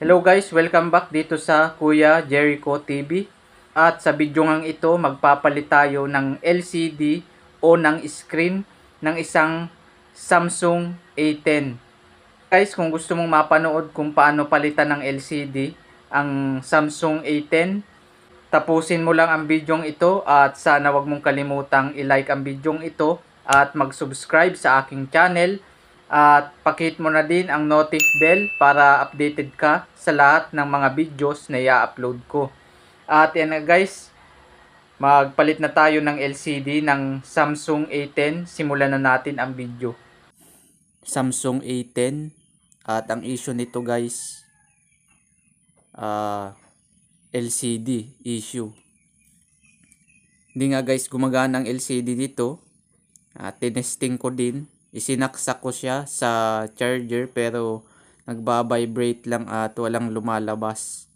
Hello guys, welcome back dito sa Kuya Jericho TV. At sa video ngang ito, magpapalit tayo ng LCD o ng screen ng isang Samsung A10. Guys, kung gusto mong mapanood kung paano palitan ng LCD ang Samsung A10, tapusin mo lang ang video ito at sana wag mong kalimutang i-like ang video ito at mag-subscribe sa aking channel. At pakihit mo na din ang notif bell para updated ka sa lahat ng mga videos na i-upload ko. At yan na guys, magpalit na tayo ng LCD ng Samsung A10. Simulan na natin ang video. Samsung A10 at ang issue nito guys, LCD issue. Hindi nga guys gumagana ang LCD dito. Tinesting ko din. Isinaksak ko siya sa charger pero nagba-vibrate lang at walang lumalabas.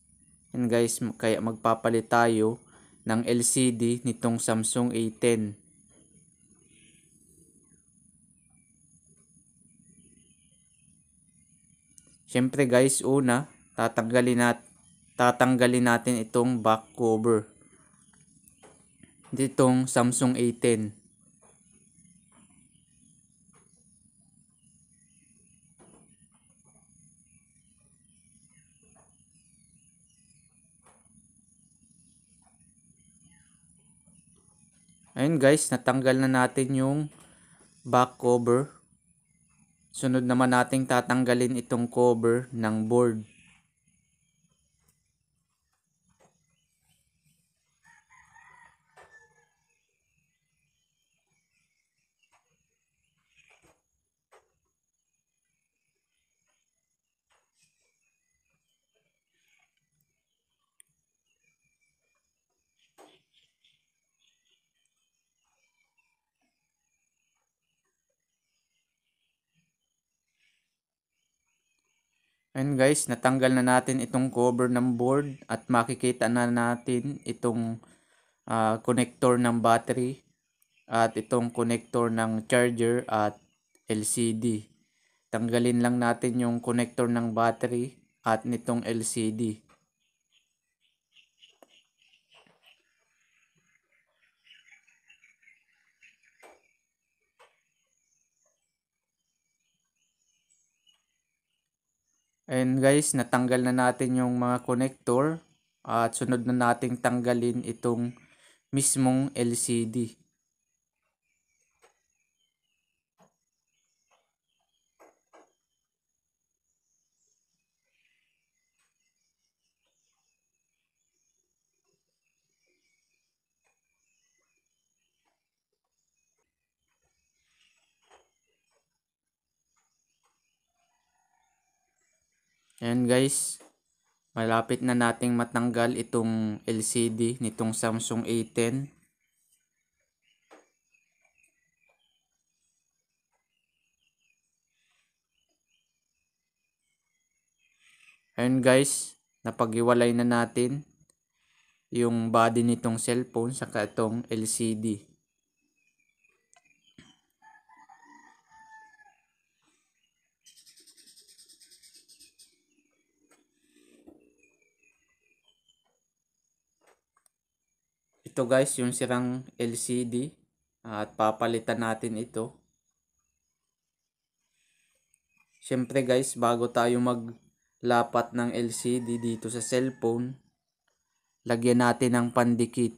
And guys, kaya magpapalit tayo ng LCD nitong Samsung A10. Siyempre guys, una, tatanggalin natin itong back cover ditong Samsung A10. Ayun guys, natanggal na natin yung back cover. Sunod naman nating tatanggalin itong cover ng board. Ayun guys, natanggal na natin itong cover ng board at makikita na natin itong connector ng battery at itong connector ng charger at LCD. Tanggalin lang natin yung connector ng battery at nitong LCD. Ayun guys, natanggal na natin yung mga connector at sunod na nating tanggalin itong mismong LCD. Ayan guys, malapit na nating matanggal itong LCD nitong Samsung A10. Ayan guys, napag-iwalay na natin yung body nitong cellphone saka itong LCD. Ito guys, yung sirang LCD at papalitan natin ito. Siyempre guys, bago tayo maglapat ng LCD dito sa cellphone, lagyan natin ng pandikit.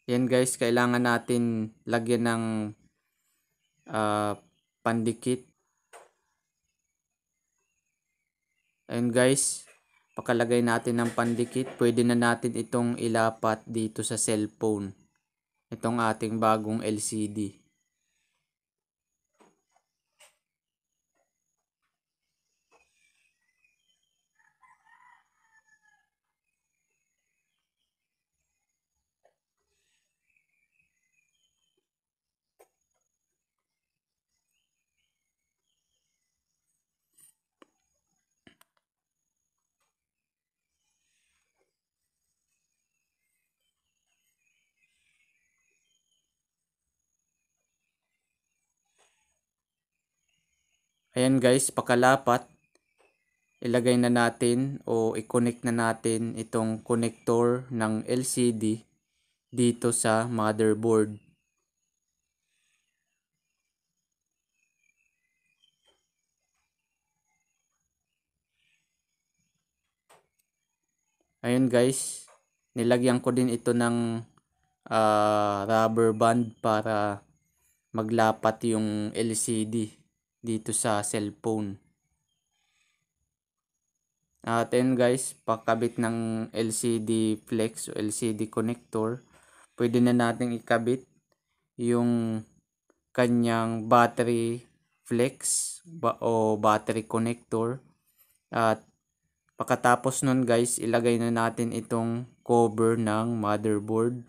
Yan guys, kailangan natin lagyan ng pandikit. Ayun guys, pakalagay natin ng pandikit, pwede na natin itong ilapat dito sa cellphone. Itong ating bagong LCD. Ayan guys, pakalapat, ilagay na natin o i-connect na natin itong connector ng LCD dito sa motherboard. Ayun guys, nilagyan ko din ito ng rubber band para maglapat yung LCD dito sa cellphone. At ayun guys, pakabit ng LCD flex o LCD connector, pwede na natin ikabit yung kanyang battery flex o battery connector. At pagkatapos nun guys, ilagay na natin itong cover ng motherboard.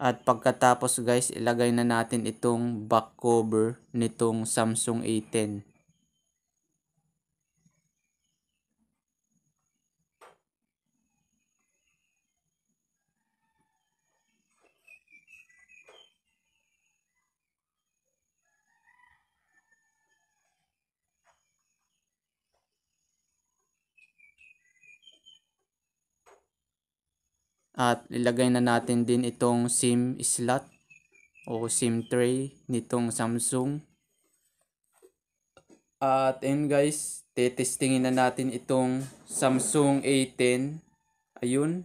At pagkatapos guys, ilagay na natin itong back cover nitong Samsung A10. At ilagay na natin din itong SIM slot o SIM tray nitong Samsung. At ayun guys, tetestingin na natin itong Samsung A10. Ayun,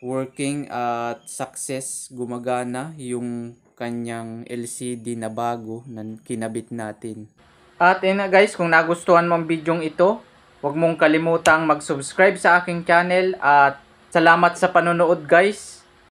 working at success, gumagana yung kanyang LCD na bago na kinabit natin. At ayun na guys, kung nagustuhan mo ang bidyong ito, huwag mong kalimutang mag-subscribe sa aking channel at salamat sa panonood guys.